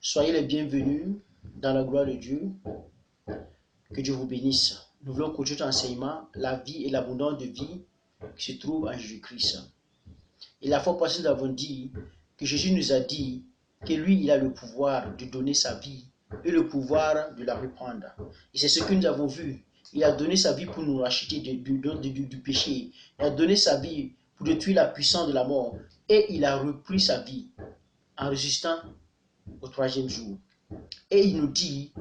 Soyez les bienvenus dans la gloire de Dieu. Que Dieu vous bénisse. Nous voulons continuer notre enseignement, la vie et l'abondance de vie qui se trouve en Jésus-Christ. Et la fois passée, nous avons dit que Jésus nous a dit que lui, il a le pouvoir de donner sa vie et le pouvoir de la reprendre. Et c'est ce que nous avons vu. Il a donné sa vie pour nous racheter du péché. Il a donné sa vie pour détruire la puissance de la mort. Et il a repris sa vie en résistant au troisième jour. Et il nous dit,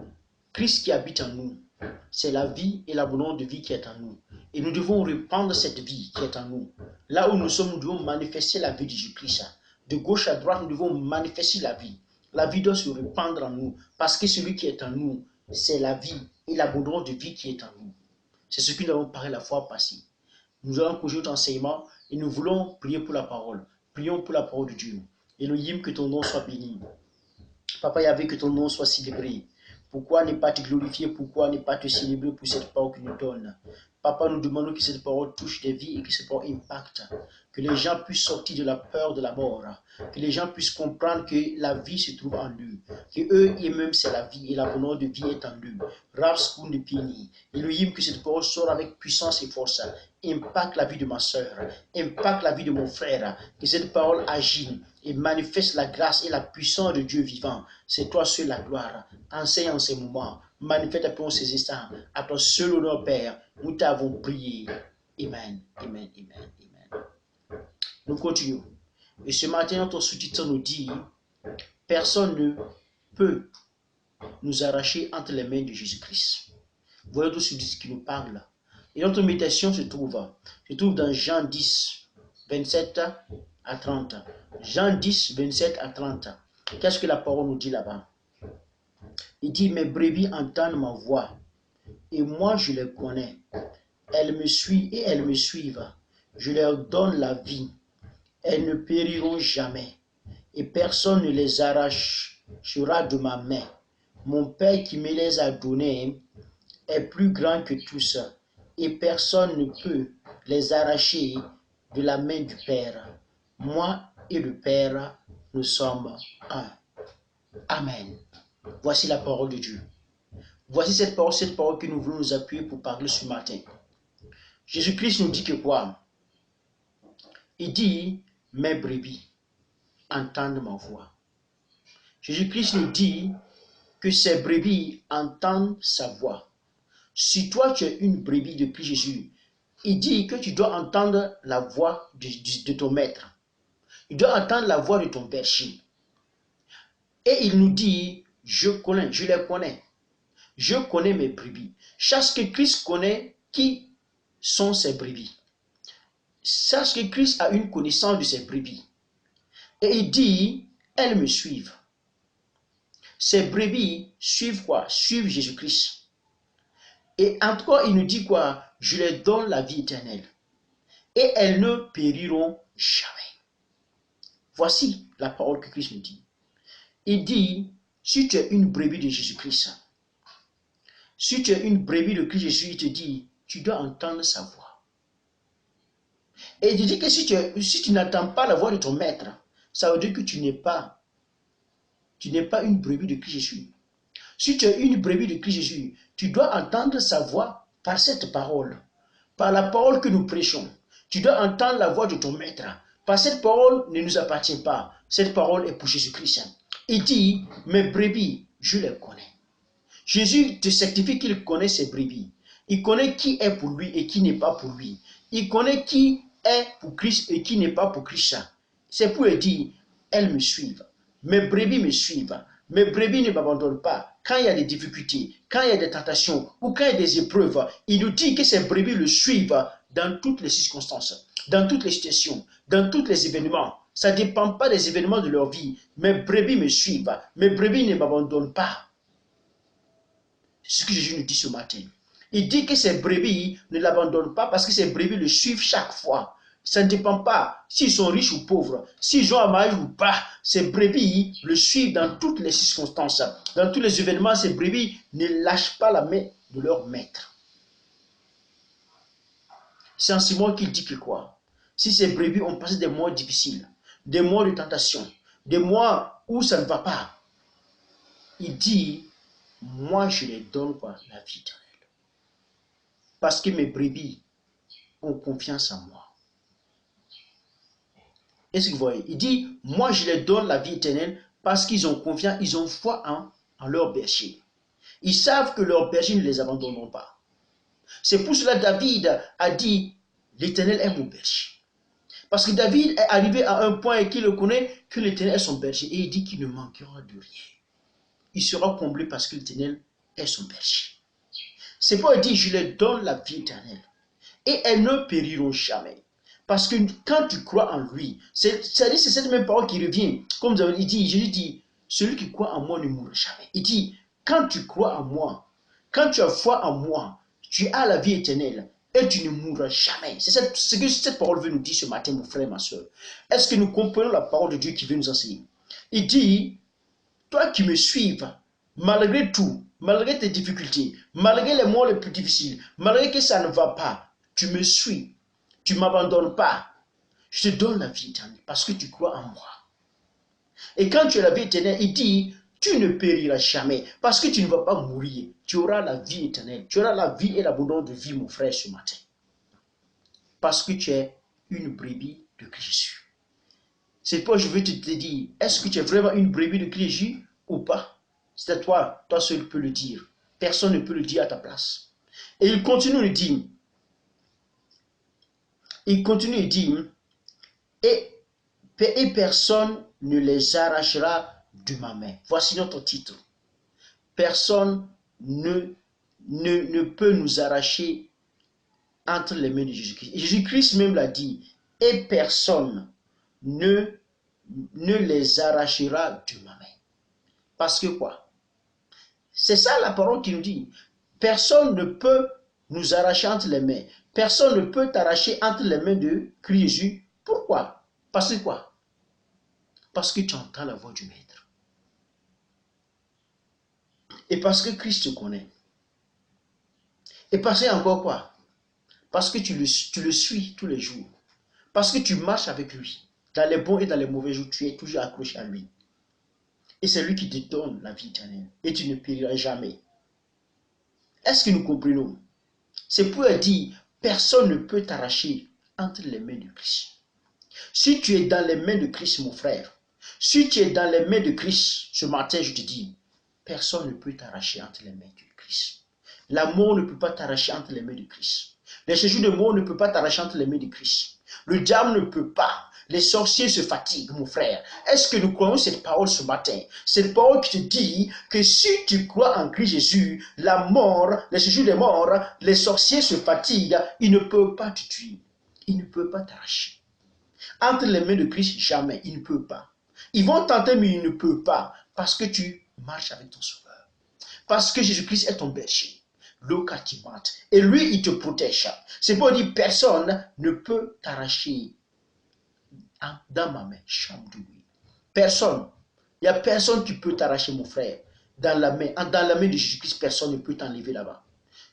Christ qui habite en nous, c'est la vie et l'abondance de vie qui est en nous. Et nous devons reprendre cette vie qui est en nous. Là où nous sommes, nous devons manifester la vie de Jésus-Christ. De gauche à droite, nous devons manifester la vie. La vie doit se répandre en nous, parce que celui qui est en nous, c'est la vie et l'abondance de vie qui est en nous. C'est ce que nous avons parlé la fois passée. Nous allons continuer notre enseignement et nous voulons prier pour la parole. Prions pour la parole de Dieu. Elohim, que ton nom soit béni. Papa Yahvé, que ton nom soit célébré. Pourquoi ne pas te glorifier? Pourquoi ne pas te célébrer pour cette parole que nous donne? Papa, nous demandons que cette parole touche des vies et que cette parole impacte. Que les gens puissent sortir de la peur de la mort. Que les gens puissent comprendre que la vie se trouve en eux. Que eux et même c'est la vie et l'abondance de vie est en eux. Rapskoun de Pini. Elohim, que cette parole sorte avec puissance et force. Impacte la vie de ma soeur. Impacte la vie de mon frère. Que cette parole agisse et manifeste la grâce et la puissance de Dieu vivant. C'est toi seul la gloire. Enseigne en ces moments. Manifeste après ces instants. À ton seul honneur, Père. Nous t'avons prié. Amen. Amen. Amen. Amen. Nous continuons. Et ce matin, notre sous-titre nous dit, personne ne peut nous arracher entre les mains de Jésus-Christ. Voilà tout ce qui nous parle. Et notre méditation se trouve dans Jean 10, 27 à 30. Jean 10, 27 à 30. Qu'est-ce que la parole nous dit là-bas? Il dit, mes brebis entendent ma voix, et moi je les connais. Elles me suivent et elles me suivent. Je leur donne la vie. Elles ne périront jamais, et personne ne les arrachera de ma main. Mon Père qui me les a donnés est plus grand que tous, et personne ne peut les arracher de la main du Père. Moi et le Père, nous sommes un. Amen. Voici la parole de Dieu. Voici cette parole que nous voulons nous appuyer pour parler ce matin. Jésus-Christ nous dit que quoi? Il dit, mes brebis entendent ma voix. Jésus-Christ nous dit que ses brebis entendent sa voix. Si toi tu es une brebis de Christ Jésus, il dit que tu dois entendre la voix de ton maître. Tu dois entendre la voix de ton berger. Et il nous dit, je les connais. Je connais mes brebis. Sache que Christ connaît qui sont ses brebis. Sache que Christ a une connaissance de ses brebis. Et il dit, elles me suivent. Ces brebis suivent quoi? Suivent Jésus-Christ. Et en tout cas, il nous dit quoi? Je leur donne la vie éternelle. Et elles ne périront jamais. Voici la parole que Christ nous dit. Il dit, si tu es une brebis de Jésus-Christ, si tu es une brebis de Christ Jésus, il te dit, tu dois entendre sa voix. Et il dit que si tu n'entends pas la voix de ton maître, ça veut dire que tu n'es pas une brebis de Christ Jésus. Si tu es une brebis de Christ Jésus, tu dois entendre sa voix par cette parole, par la parole que nous prêchons. Tu dois entendre la voix de ton maître. Par cette parole ne nous appartient pas. Cette parole est pour Jésus-Christ. Il dit, mes brebis, je les connais. Jésus te certifie qu'il connaît ses brebis. Il connaît qui est pour lui et qui n'est pas pour lui. Il connaît qui est pour Christ et qui n'est pas pour Christ. C'est pour lui dire, elles me suivent. Mes brebis me suivent. Mes brebis ne m'abandonnent pas. Quand il y a des difficultés, quand il y a des tentations ou quand il y a des épreuves, il nous dit que ces brebis le suivent dans toutes les circonstances, dans toutes les situations, dans tous les événements. Ça ne dépend pas des événements de leur vie. Mes brebis me suivent. Mes brebis ne m'abandonnent pas. C'est ce que Jésus nous dit ce matin. Il dit que ces brebis ne l'abandonnent pas parce que ces brebis le suivent chaque fois. Ça ne dépend pas s'ils sont riches ou pauvres, s'ils ont un mariage ou pas. Ces brebis le suivent dans toutes les circonstances. Dans tous les événements, ces brebis ne lâchent pas la main de leur maître. C'est en ce moment qu'il dit que quoi? Si ces brebis ont passé des mois difficiles, des mois de tentation, des mois où ça ne va pas, il dit, moi je les donne quoi? La vie éternelle. Parce que mes brebis ont confiance en moi. Est-ce que vous voyez? Il dit, moi je les donne la vie éternelle parce qu'ils ont confiance, ils ont foi en leur berger. Ils savent que leurs bergers ne les abandonneront pas. C'est pour cela que David a dit, l'Éternel est mon berger. Parce que David est arrivé à un point et qu'il le connaît que l'Éternel est son berger. Et il dit qu'il ne manquera de rien. Il sera comblé parce que l'Éternel est son berger. C'est pourquoi il dit, je leur donne la vie éternelle. Et elles ne périront jamais. Parce que quand tu crois en lui, c'est cette même parole qui revient. Comme il dit, Jésus dit, celui qui croit en moi ne mourra jamais. Il dit, quand tu crois en moi, quand tu as foi en moi, tu as la vie éternelle et tu ne mourras jamais. C'est ce que cette parole veut nous dire ce matin, mon frère, ma soeur. Est-ce que nous comprenons la parole de Dieu qui veut nous enseigner? Il dit, toi qui me suives, malgré tout, malgré tes difficultés, malgré les mots les plus difficiles, malgré que ça ne va pas, tu me suis, tu ne m'abandonnes pas. Je te donne la vie éternelle parce que tu crois en moi. Et quand tu as la vie éternelle, il dit, tu ne périras jamais parce que tu ne vas pas mourir. Tu auras la vie éternelle. Tu auras la vie et l'abondance de vie, mon frère, ce matin. Parce que tu es une brebis de Jésus. C'est pourquoi je veux te dire, est-ce que tu es vraiment une brebis de Jésus ou pas? C'est à toi, toi seul peux le dire. Personne ne peut le dire à ta place. Et il continue de dire, et personne ne les arrachera de ma main. Voici notre titre. Personne ne peut nous arracher entre les mains de Jésus-Christ. Jésus-Christ même l'a dit, et personne ne les arrachera de ma main. Parce que quoi? C'est ça la parole qui nous dit. Personne ne peut nous arracher entre les mains. Personne ne peut t'arracher entre les mains de Jésus. Pourquoi? Parce que quoi? Parce que tu entends la voix du Maître. Et parce que Christ te connaît. Et parce que encore quoi? Parce que tu le suis tous les jours. Parce que tu marches avec lui. Dans les bons et dans les mauvais jours, tu es toujours accroché à lui. Et c'est lui qui te donne la vie éternelle. Et tu ne périras jamais. Est-ce que nous comprenons? C'est pour dire, personne ne peut t'arracher entre les mains de Christ. Si tu es dans les mains de Christ, mon frère, si tu es dans les mains de Christ, ce matin, je te dis, personne ne peut t'arracher entre les mains de Christ. La mort ne peut pas t'arracher entre les mains de Christ. Les séjours de mort ne peuvent pas t'arracher entre les mains de Christ. Le diable ne peut pas. Les sorciers se fatiguent, mon frère. Est-ce que nous croyons cette parole ce matin? Cette parole qui te dit que si tu crois en Christ Jésus, la mort, les séjours des morts, les sorciers se fatiguent, ils ne peuvent pas te tuer. Ils ne peuvent pas t'arracher. Entre les mains de Christ, jamais. Ils ne peuvent pas. Ils vont tenter, mais ils ne peuvent pas. Parce que tu marches avec ton Sauveur. Parce que Jésus-Christ est ton berger. Et lui, il te protège. C'est pour dire personne ne peut t'arracher dans ma main. Personne. Il n'y a personne qui peut t'arracher, mon frère. Dans la main de Jésus-Christ, personne ne peut t'enlever là-bas.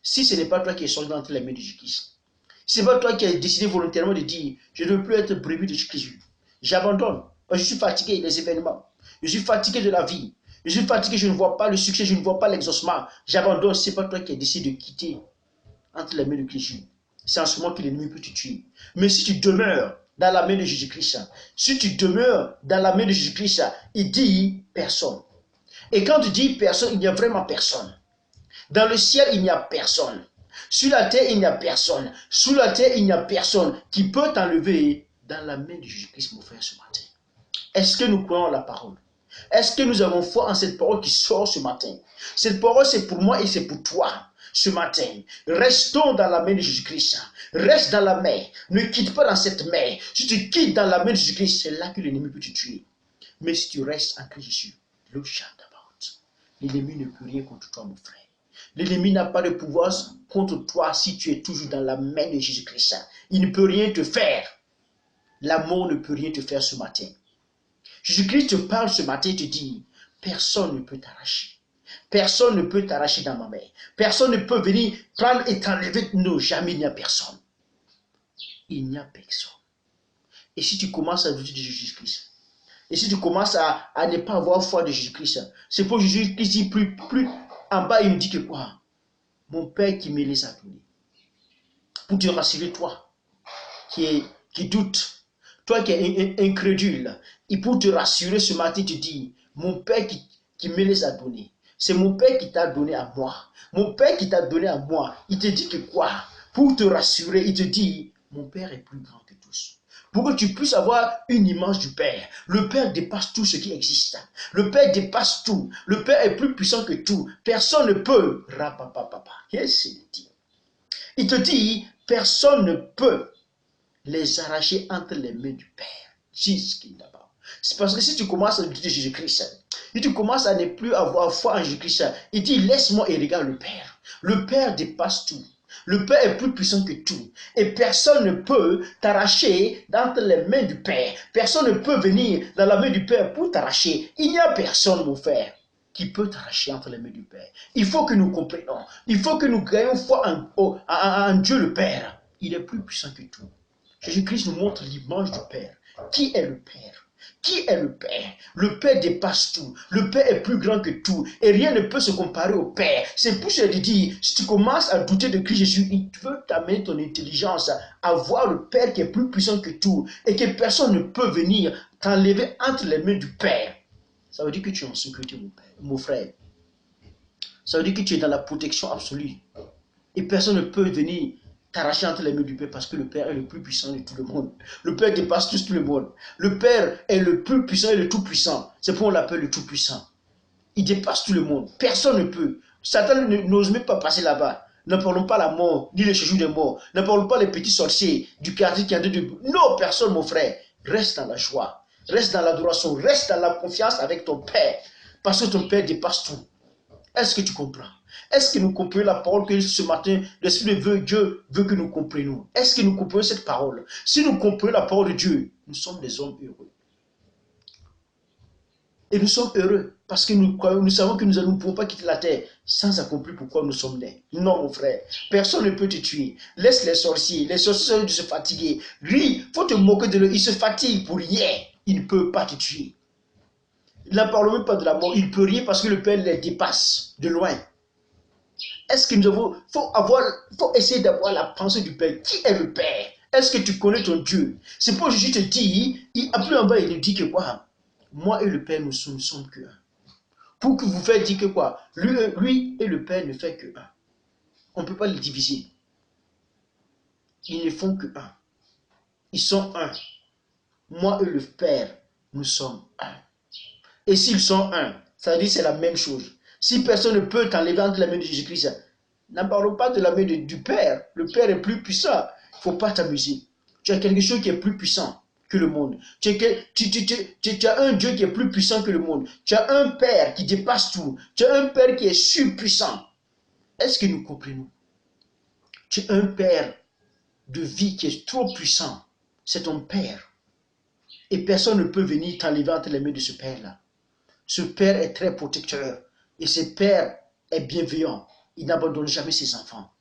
Si ce n'est pas toi qui es sorti entre les mains de Jésus-Christ. Si ce n'est pas toi qui as décidé volontairement de dire, je ne veux plus être brebis de Jésus. J'abandonne. Je suis fatigué des événements. Je suis fatigué de la vie. Je suis fatigué, je ne vois pas le succès, je ne vois pas l'exaucement. J'abandonne. Ce n'est pas toi qui as décidé de quitter entre les mains de Jésus. C'est en ce moment que l'ennemi peut te tuer. Mais si tu demeures dans la main de Jésus-Christ, si tu demeures dans la main de Jésus-Christ, il dit personne. Et quand tu dis personne, il n'y a vraiment personne. Dans le ciel, il n'y a personne. Sur la terre, il n'y a personne. Sous la terre, il n'y a personne qui peut t'enlever dans la main de Jésus-Christ, mon frère, ce matin. Est-ce que nous croyons la parole? Est-ce que nous avons foi en cette parole qui sort ce matin? Cette parole, c'est pour moi et c'est pour toi. Ce matin, restons dans la main de Jésus-Christ. Reste dans la main. Ne quitte pas dans cette main. Si tu quittes dans la main de Jésus-Christ, c'est là que l'ennemi peut te tuer. Mais si tu restes en Christ Jésus, l'ennemi ne peut rien contre toi, mon frère. L'ennemi n'a pas de pouvoir contre toi si tu es toujours dans la main de Jésus-Christ. Il ne peut rien te faire. La mort ne peut rien te faire ce matin. Jésus-Christ te parle ce matin et te dit, personne ne peut t'arracher. Personne ne peut t'arracher dans ma main. Personne ne peut venir prendre et t'enlever. Non, jamais il n'y a personne. Il n'y a personne. Et si tu commences à douter de Jésus-Christ, Et si tu commences à ne pas avoir foi de Jésus-Christ, c'est pour Jésus-Christ dit plus en bas, il me dit que quoi? Mon Père qui me les a donnés. Pour te rassurer, toi, qui doute, toi qui es incrédule, et pour te rassurer ce matin, tu dis, mon Père qui me les a donnés. C'est mon Père qui t'a donné à moi. Mon Père qui t'a donné à moi. Il te dit que quoi? Pour te rassurer, il te dit, mon Père est plus grand que tous. Pour que tu puisses avoir une image du Père. Le Père dépasse tout ce qui existe. Le Père dépasse tout. Le Père est plus puissant que tout. Personne ne peut. Rapapapapa. Qu'est-ce qu'il dit? Il te dit, personne ne peut les arracher entre les mains du Père. C'est parce que si tu commences à douter de Jésus-Christ, si tu commences à ne plus avoir foi en Jésus-Christ, il dit, laisse-moi et regarde le Père. Le Père dépasse tout. Le Père est plus puissant que tout. Et personne ne peut t'arracher entre les mains du Père. Personne ne peut venir dans la main du Père pour t'arracher. Il n'y a personne, mon frère, qui peut t'arracher entre les mains du Père. Il faut que nous comprenions. Il faut que nous gagnons foi en Dieu le Père. Il est plus puissant que tout. Jésus-Christ nous montre l'image du Père. Qui est le Père? Qui est le Père? Le Père dépasse tout. Le Père est plus grand que tout. Et rien ne peut se comparer au Père. C'est pour ça que je dis, si tu commences à douter de Christ Jésus, il veut t'amener ton intelligence à voir le Père qui est plus puissant que tout. Et que personne ne peut venir t'enlever entre les mains du Père. Ça veut dire que tu es en sécurité, mon frère. Ça veut dire que tu es dans la protection absolue. Et personne ne peut venir t'arracher entre les mains du Père parce que le Père est le plus puissant de tout le monde. Le Père dépasse tout le monde. Le Père est le plus puissant et le tout puissant. C'est pourquoi on l'appelle le tout puissant. Il dépasse tout le monde. Personne ne peut. Satan n'ose même pas passer là-bas. Ne parlons pas la mort, ni le séjour des morts. Ne parlons pas les petits sorciers du quartier qui ont de... Non, personne, mon frère. Reste dans la joie. Reste dans l'adoration. Reste dans la confiance avec ton Père. Parce que ton Père dépasse tout. Est-ce que tu comprends? Est-ce que nous comprenons la parole que ce matin, l'Esprit de Dieu veut que nous comprenions? Est-ce que nous comprenons cette parole? Si nous comprenons la parole de Dieu, nous sommes des hommes heureux. Et nous sommes heureux parce que nous savons que nous ne pouvons pas quitter la terre sans accomplir pourquoi nous sommes nés. Non, mon frère, personne ne peut te tuer. Laisse les sorciers sont de se fatiguer. Lui, il faut te moquer de lui, il se fatigue pour rien. Il ne peut pas te tuer. Il n'en parle même pas de la mort, il ne peut rien parce que le Père les dépasse de loin. Est-ce que nous avons... faut essayer d'avoir la pensée du Père. Qui est le Père? Est-ce que tu connais ton Dieu? C'est pour Jésus te dit, après en bas, il dit que quoi? Moi et le Père, nous sommes que un. Pour que vous faites dire que quoi? Lui et le Père ne font que un. On ne peut pas les diviser. Ils ne font que un. Ils sont un. Moi et le Père, nous sommes un. Et s'ils sont un, ça veut dire que c'est la même chose. Si personne ne peut t'enlever entre la main de Jésus-Christ, n'en parlons pas de la main du Père. Le Père est plus puissant. Il ne faut pas t'amuser. Tu as quelque chose qui est plus puissant que le monde. Tu as un Dieu qui est plus puissant que le monde. Tu as un Père qui dépasse tout. Tu as un Père qui est surpuissant. Est-ce que nous comprenons? Tu as un Père de vie qui est trop puissant. C'est ton Père. Et personne ne peut venir t'enlever entre les mains de ce Père-là. Ce Père est très protecteur. Et ce Père est bienveillant. Il n'abandonne jamais ses enfants.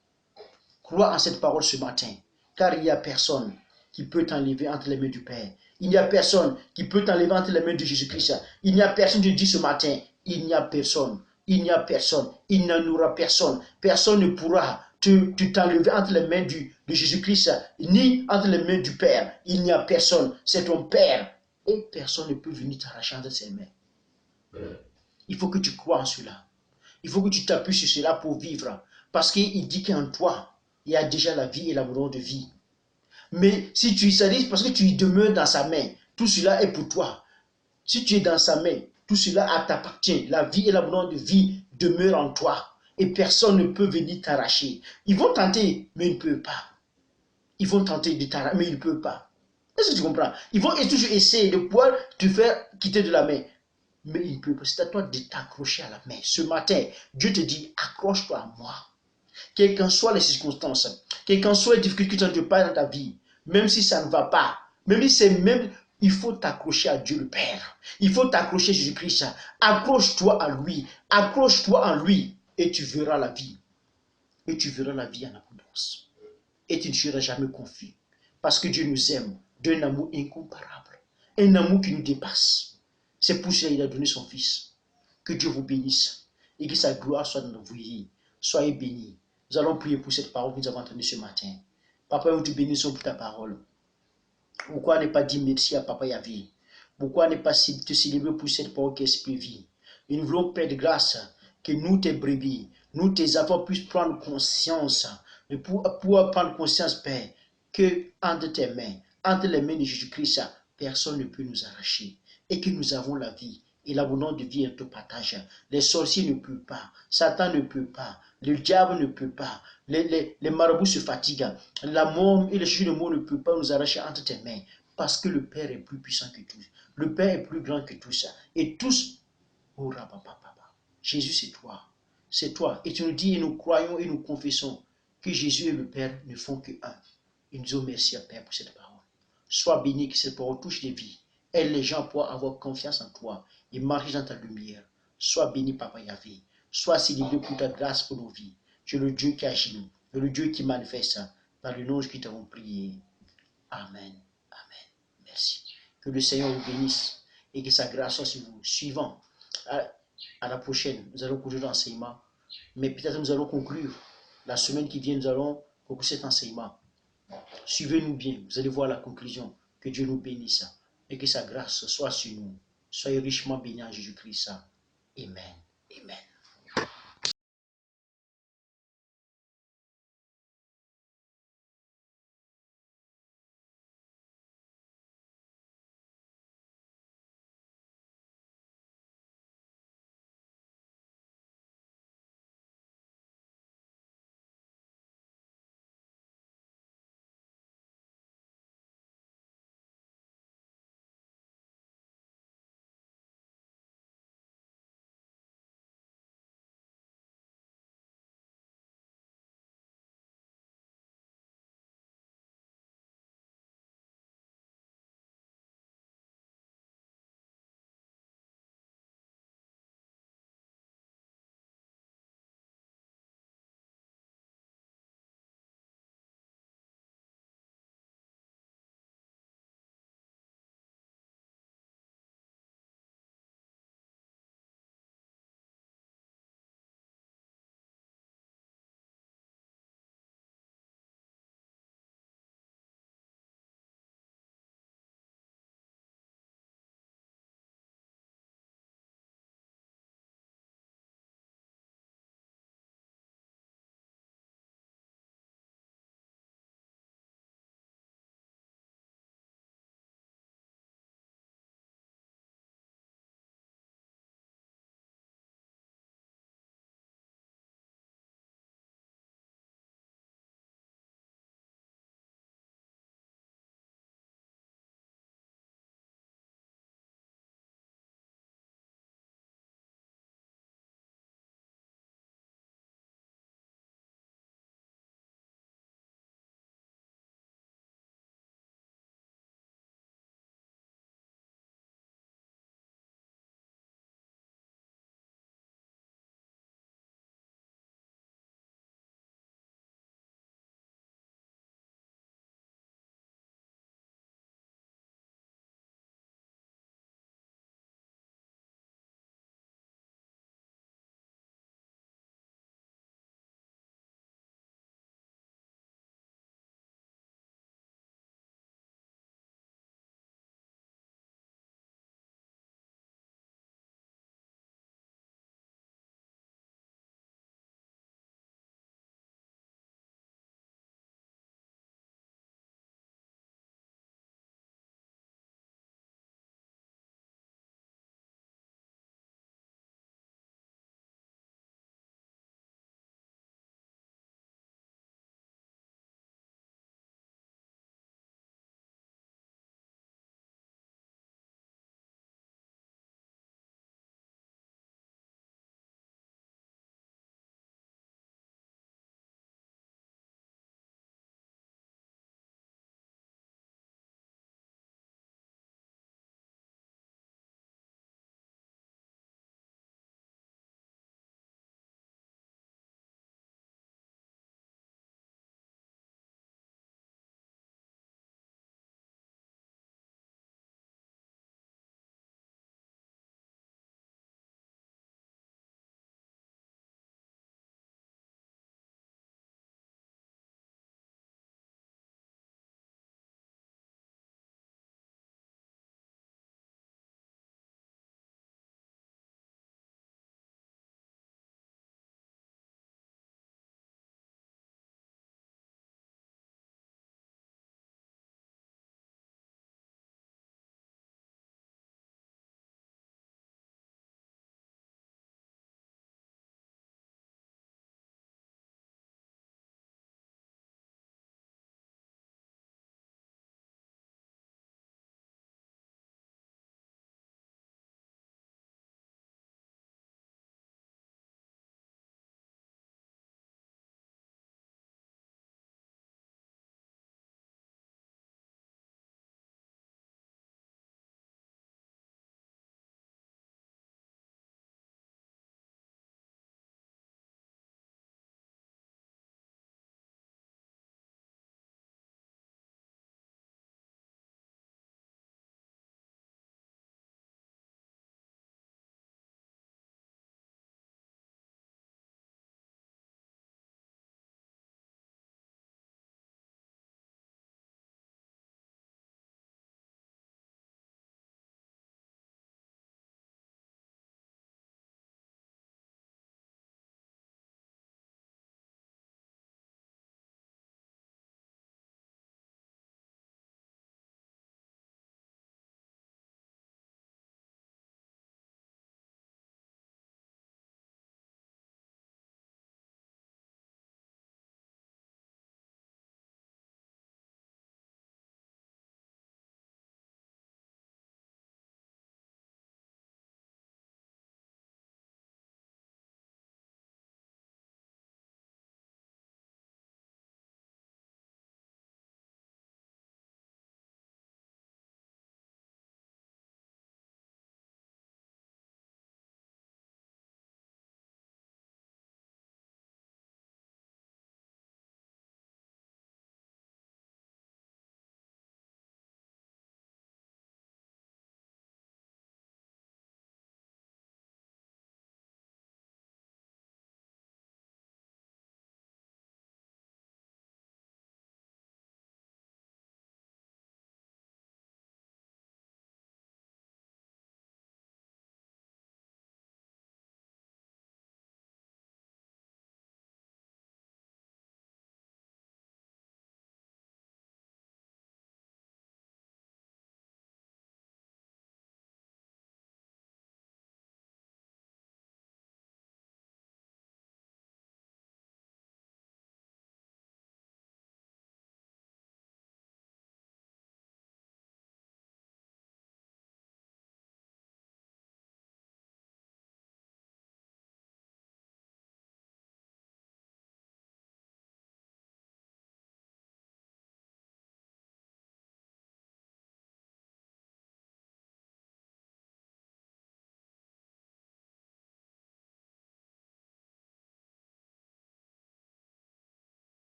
Crois en cette parole ce matin. Car il n'y a personne qui peut t'enlever entre les mains du Père. Il n'y a personne qui peut t'enlever entre les mains de Jésus-Christ. Il n'y a personne, je dis ce matin, il n'y a personne. Il n'y a personne. Il n'y en aura personne. Personne ne pourra t'enlever entre les mains de Jésus-Christ, ni entre les mains du Père. Il n'y a personne. C'est ton Père. Et personne ne peut venir t'arracher entre ses mains. Il faut que tu crois en cela. Il faut que tu t'appuies sur cela pour vivre. Parce qu'il dit qu'en toi, il y a déjà la vie et l'amour de vie. Mais si tu dis parce que tu y demeures dans sa main, tout cela est pour toi. Si tu es dans sa main, tout cela t'appartient. La vie et l'amour de vie demeurent en toi. Et personne ne peut venir t'arracher. Ils vont tenter, mais ils ne peuvent pas. Ils vont tenter de t'arracher, mais ils ne peuvent pas. Est-ce que tu comprends? Ils vont toujours essayer de pouvoir te faire quitter de la main. Mais il peut, c'est à toi de t'accrocher à la main. Ce matin, Dieu te dit, accroche-toi à moi. Quelles qu'en soient les circonstances, quelles qu'en soient les difficultés que tu passes dans ta vie, même si ça ne va pas, même si c'est même, il faut t'accrocher à Dieu le Père. Il faut t'accrocher à Jésus-Christ. Accroche-toi à lui. Accroche-toi en lui. Et tu verras la vie. Et tu verras la vie en abondance. Et tu ne seras jamais confus. Parce que Dieu nous aime d'un amour incomparable. Un amour qui nous dépasse. C'est pour cela qu'il a donné son Fils. Que Dieu vous bénisse et que sa gloire soit dans vos vies. Soyez bénis. Nous allons prier pour cette parole que nous avons entendue ce matin. Papa, nous te bénissons pour ta parole. Pourquoi ne pas dire merci à Papa Yahvé? Pourquoi ne pas te célébrer pour cette parole qui est vie? Et nous voulons, Père de grâce, que nous, tes brebis, nous, tes enfants, puissent prendre conscience, pour prendre conscience, Père, que entre tes mains, entre les mains de Jésus-Christ, personne ne peut nous arracher. Et que nous avons la vie. Et l'abondance de vie est au partage. Les sorciers ne peuvent pas. Satan ne peut pas. Le diable ne peut pas. Les marabouts se fatiguent. La mort et le juge de mort ne peuvent pas nous arracher entre tes mains. Parce que le Père est plus puissant que tous. Le Père est plus grand que tous. Et tous, oh papa. Jésus, c'est toi. C'est toi. Et tu nous dis, et nous croyons et nous confessons que Jésus et le Père ne font que un. Et nous disons merci à Père pour cette parole. Sois béni que cette parole touche les vies. Aide les gens pour avoir confiance en toi et marcher dans ta lumière. Sois béni, Papa Yahvé. Sois célébré pour ta grâce pour nos vies. Tu es le Dieu qui agit, le Dieu qui manifeste dans le nom que nous t'avons prié. Amen. Amen. Merci. Que le Seigneur vous bénisse et que sa grâce soit sur vous. Suivant, à la prochaine, nous allons conclure l'enseignement. Mais peut-être nous allons conclure. La semaine qui vient, nous allons conclure cet enseignement. Suivez-nous bien, vous allez voir la conclusion. Que Dieu nous bénisse et que sa grâce soit sur nous. Soyez richement bénis en Jésus-Christ. Amen. Amen.